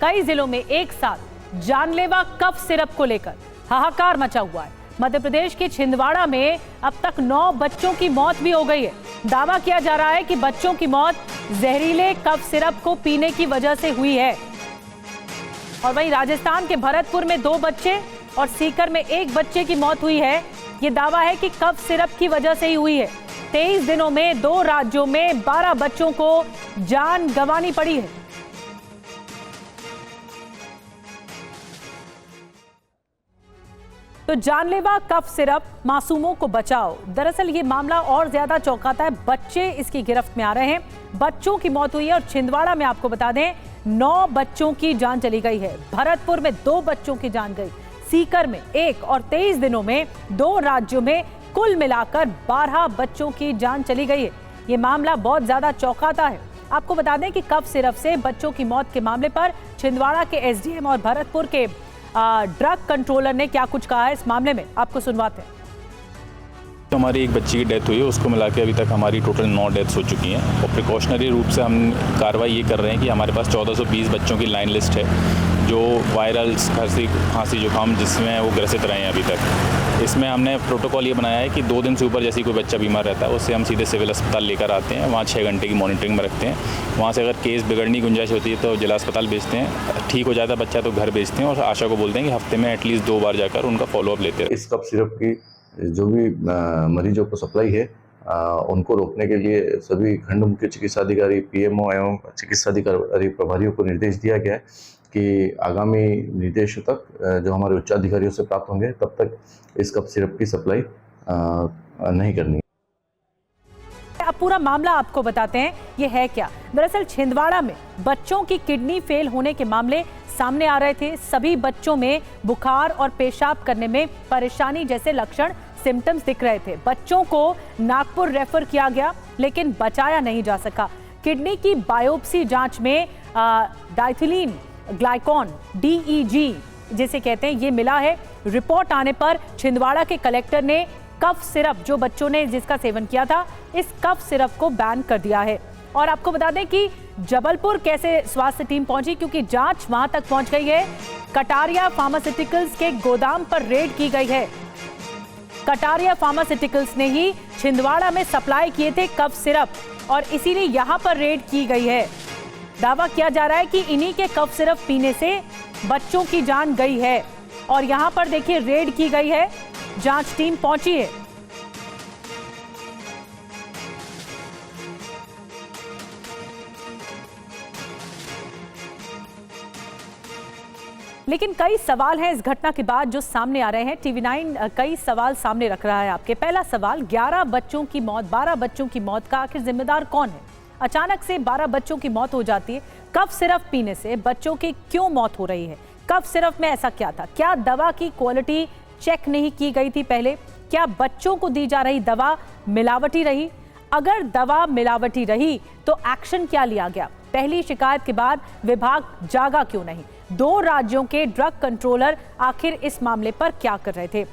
कई जिलों में एक साथ जानलेवा कफ सिरप को लेकर हाहाकार मचा हुआ है। मध्य प्रदेश के छिंदवाड़ा में अब तक 9 बच्चों की मौत भी हो गई है। दावा किया जा रहा है कि बच्चों की मौत जहरीले कफ सिरप को पीने की वजह से हुई है। और वहीं राजस्थान के भरतपुर में 2 बच्चे और सीकर में 1 बच्चे की मौत हुई है। ये दावा है कि कफ सिरप की वजह से ही हुई है। 23 दिनों में 2 राज्यों में 12 बच्चों को जान गंवानी पड़ी है। तो जानलेवा कफ सिरप मासूमों को बचाओ। दरअसल ये मामला और ज्यादा चौंकाता है। बच्चे इसकी गिरफ्त में आ रहे हैं। बच्चों की मौत हुई है और छिंदवाड़ा में आपको बता दें 9 बच्चों की जान चली गई है। भरतपुर में 2 बच्चों की जान गई, सीकर में 1 और 23 दिनों में 2 राज्यों में कुल मिलाकर 12 बच्चों की जान चली गई है। ये मामला बहुत ज्यादा चौंकाता है। आपको बता दें कि कफ सिरप से बच्चों की मौत के मामले पर छिंदवाड़ा के एसडीएम और भरतपुर के ड्रग कंट्रोलर ने क्या कुछ कहा है इस मामले में, आपको सुनवाते हैं। तो हमारी एक बच्ची की डेथ हुई है, उसको मिला के अभी तक हमारी टोटल 9 डेथ्स हो चुकी हैं। और प्रिकॉशनरी रूप से हम कार्रवाई ये कर रहे हैं कि हमारे पास 1420 बच्चों की लाइन लिस्ट है जो वायरल खांसी जुकाम जिसमें वो ग्रसित रहे हैं अभी तक। इसमें हमने प्रोटोकॉल ये बनाया है कि 2 दिन से ऊपर जैसे कोई बच्चा बीमार रहता है उससे हम सीधे सिविल अस्पताल लेकर आते हैं, वहाँ 6 घंटे की मॉनिटरिंग में रखते हैं। वहाँ से अगर केस बिगड़ने की गुंजाइश होती है तो जिला अस्पताल भेजते हैं, ठीक हो जाता है बच्चा तो घर भेजते हैं और आशा को बोलते हैं कि हफ्ते में एटलीस्ट 2 बार जाकर उनका फॉलोअप लेते हैं। इस कफ सिरप की जो भी मरीजों को सप्लाई है उनको रोकने के लिए सभी खंड मुख्य चिकित्सा अधिकारी, पीएमओ एवं चिकित्सा अधिकारी प्रभारियों को निर्देश दिया गया है कि आगामी निर्देशों तक जो हमारे उच्च अधिकारियों से प्राप्त होंगे तब तक इस कफ सिरप की सप्लाई नहीं करनी है। अब पूरा मामला आपको बताते हैं ये है क्या। दरअसल छिंदवाड़ा में बच्चों की किडनी फेल होने के मामले सामने आ रहे थे। सभी बच्चों में बुखार और पेशाब करने में परेशानी जैसे लक्षण सिम्टम्स दिख रहे थे। बच्चों को नागपुर रेफर किया गया लेकिन बचाया नहीं जा सका। किडनी की बायोप्सी जांच में डाइथिलीन ग्लाइकॉन DEG जिसे कहते हैं ये मिला है। रिपोर्ट आने पर छिंदवाड़ा के कलेक्टर ने कफ सिरप जो बच्चों ने जिसका सेवन किया था इस कफ सिरप को बैन कर दिया है। और आपको बता दें कि जबलपुर कैसे स्वास्थ्य टीम पहुंची, क्योंकि जांच वहां तक पहुंच गई है। कटारिया फार्मास्यूटिकल्स के गोदाम पर रेड की गई है। कटारिया फार्मास्यूटिकल्स ने ही छिंदवाड़ा में सप्लाई किए थे कफ सिरप और इसीलिए यहां पर रेड की गई है। दावा किया जा रहा है कि इन्हीं के कफ सिरप पीने से बच्चों की जान गई है और यहां पर देखिए रेड की गई है, जांच टीम पहुंची है। लेकिन कई सवाल हैं इस घटना के बाद जो सामने आ रहे हैं। TV9 कई सवाल सामने रख रहा है आपके। पहला सवाल, 11 बच्चों की मौत, 12 बच्चों की मौत का आखिर जिम्मेदार कौन है? अचानक से 12 बच्चों की मौत हो जाती है। कफ सिरप पीने से बच्चों की क्यों मौत हो रही है? कफ सिरप में ऐसा क्या था? क्या दवा की क्वालिटी चेक नहीं की गई थी पहले? क्या बच्चों को दी जा रही दवा मिलावटी रही? अगर दवा मिलावटी रही तो एक्शन क्या लिया गया? पहली शिकायत के बाद विभाग जागा क्यों नहीं? 2 राज्यों के ड्रग कंट्रोलर आखिर इस मामले पर क्या कर रहे थे?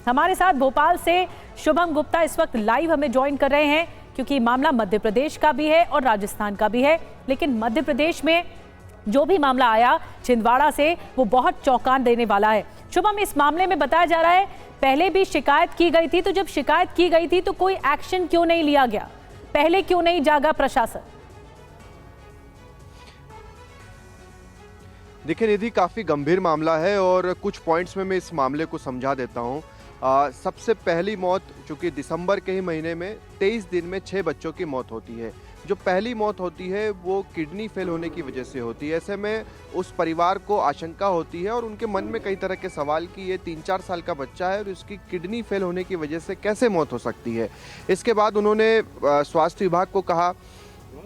हमारे साथ भोपाल से शुभम गुप्ता इस वक्त लाइव हमें ज्वाइन कर रहे हैं, क्योंकि मामला मध्य प्रदेश का भी है और राजस्थान का भी है। लेकिन मध्य प्रदेश में जो भी मामला आया छिंदवाड़ा से वो बहुत चौंकाने देने वाला है। शुभम, इस मामले में बताया जा रहा है पहले भी शिकायत की गई थी, तो जब शिकायत की गई थी तो कोई एक्शन क्यों नहीं लिया गया? पहले क्यों नहीं जागा प्रशासन? देखिए निधि, काफ़ी गंभीर मामला है और कुछ पॉइंट्स में मैं इस मामले को समझा देता हूँ। सबसे पहली मौत, चूँकि दिसंबर के ही महीने में 23 दिन में 6 बच्चों की मौत होती है। जो पहली मौत होती है वो किडनी फेल होने की वजह से होती है। ऐसे में उस परिवार को आशंका होती है और उनके मन में कई तरह के सवाल कि ये 3-4 साल का बच्चा है और उसकी किडनी फेल होने की वजह से कैसे मौत हो सकती है। इसके बाद उन्होंने स्वास्थ्य विभाग को कहा।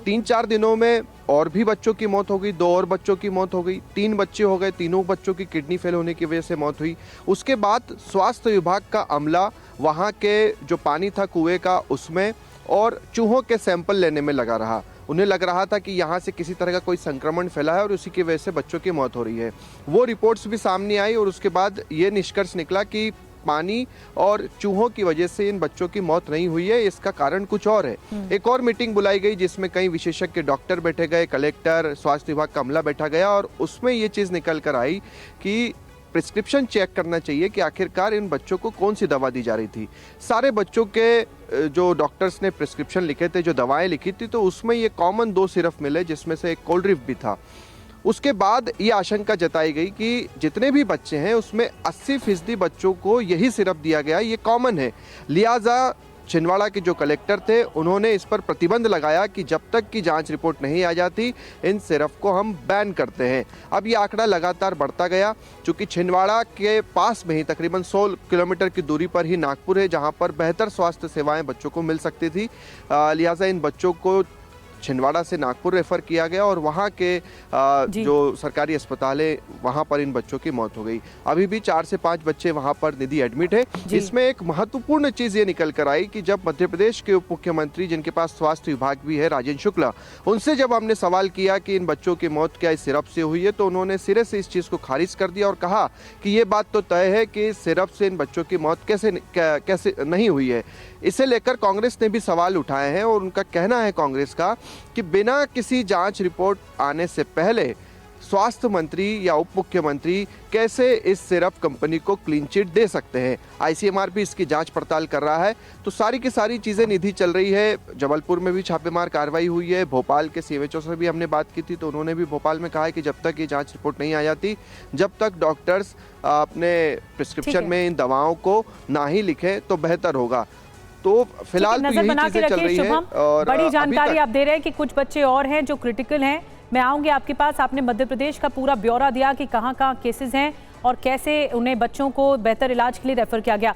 3-4 दिनों में और भी बच्चों की मौत हो गई, 2 और बच्चों की मौत हो गई, 3 बच्चे हो गए, तीनों बच्चों की किडनी फेल होने की वजह से मौत हुई। उसके बाद स्वास्थ्य विभाग का अमला वहाँ के जो पानी था कुएं का उसमें और चूहों के सैंपल लेने में लगा रहा। उन्हें लग रहा था कि यहाँ से किसी तरह का कोई संक्रमण फैला है और उसी की वजह से बच्चों की मौत हो रही है। वो रिपोर्ट्स भी सामने आई और उसके बाद ये निष्कर्ष निकला कि पानी और चूहों की वजह से इन बच्चों की मौत नहीं हुई है, इसका कारण कुछ और है। एक और मीटिंग बुलाई गई जिसमें कई विशेषज्ञ डॉक्टर बैठे गए, कलेक्टर, स्वास्थ्य विभाग का अमला बैठा गया और उसमें ये चीज़ निकल कर आई कि प्रिस्क्रिप्शन चेक करना चाहिए कि आखिरकार इन बच्चों को कौन सी दवा दी जा रही थी। सारे बच्चों के जो डॉक्टर्स ने प्रिस्क्रिप्शन लिखे थे, जो दवाएं लिखी थी, तो उसमें ये कॉमन 2 सिरप मिले जिसमें से एक कोल्ड्रिफ भी था। उसके बाद ये आशंका जताई गई कि जितने भी बच्चे हैं उसमें 80% बच्चों को यही सिरप दिया गया, ये कॉमन है। लिहाजा छिंदवाड़ा के जो कलेक्टर थे उन्होंने इस पर प्रतिबंध लगाया कि जब तक की जांच रिपोर्ट नहीं आ जाती इन सिरप को हम बैन करते हैं। अब ये आंकड़ा लगातार बढ़ता गया, चूँकि छिंदवाड़ा के पास में ही तकरीबन 100 किलोमीटर की दूरी पर ही नागपुर है जहां पर बेहतर स्वास्थ्य सेवाएं बच्चों को मिल सकती थी। लिहाजा इन बच्चों को छिंदवाड़ा से नागपुर रेफर किया गया और वहाँ के जो सरकारी अस्पताल है वहाँ पर इन बच्चों की मौत हो गई। अभी भी 4 से 5 बच्चे वहाँ पर निधि एडमिट है। इसमें एक महत्वपूर्ण चीज़ ये निकल कर आई कि जब मध्य प्रदेश के उप मुख्यमंत्री, जिनके पास स्वास्थ्य विभाग भी है, राजेंद्र शुक्ला, उनसे जब हमने सवाल किया कि इन बच्चों की मौत क्या इस सिरप से हुई है, तो उन्होंने सिरे से इस चीज़ को खारिज कर दिया और कहा कि ये बात तो तय है कि सिरप से इन बच्चों की मौत कैसे नहीं हुई है। इसे लेकर कांग्रेस ने भी सवाल उठाए हैं और उनका कहना है कांग्रेस का कि बिना किसी जांच रिपोर्ट आने से पहले स्वास्थ्य मंत्री या उप मुख्यमंत्री कैसे इस सिरप कंपनी को क्लीन चिट दे सकते हैं। आईसीएमआर भी इसकी जांच पड़ताल कर रहा है। तो सारी की सारी चीज़ें निधि चल रही है। जबलपुर में भी छापेमार कार्रवाई हुई है। भोपाल के सीएमएचओ से भी हमने बात की थी तो उन्होंने भी भोपाल में कहा है कि जब तक ये जांच रिपोर्ट नहीं आ जाती, जब तक डॉक्टर्स अपने प्रिस्क्रिप्शन में इन दवाओं को ना ही लिखें तो बेहतर होगा। तो फिलहाल तो यही चीजें चल रही है और बड़ी जानकारी आप दे रहे हैं कि कुछ बच्चे और हैं जो क्रिटिकल हैं। मैं आऊंगी आपके पास। आपने मध्य प्रदेश का पूरा ब्यौरा दिया कि कहां-कहां केसेस हैं और कैसे उन्हें बच्चों को बेहतर इलाज के लिए रेफर किया गया।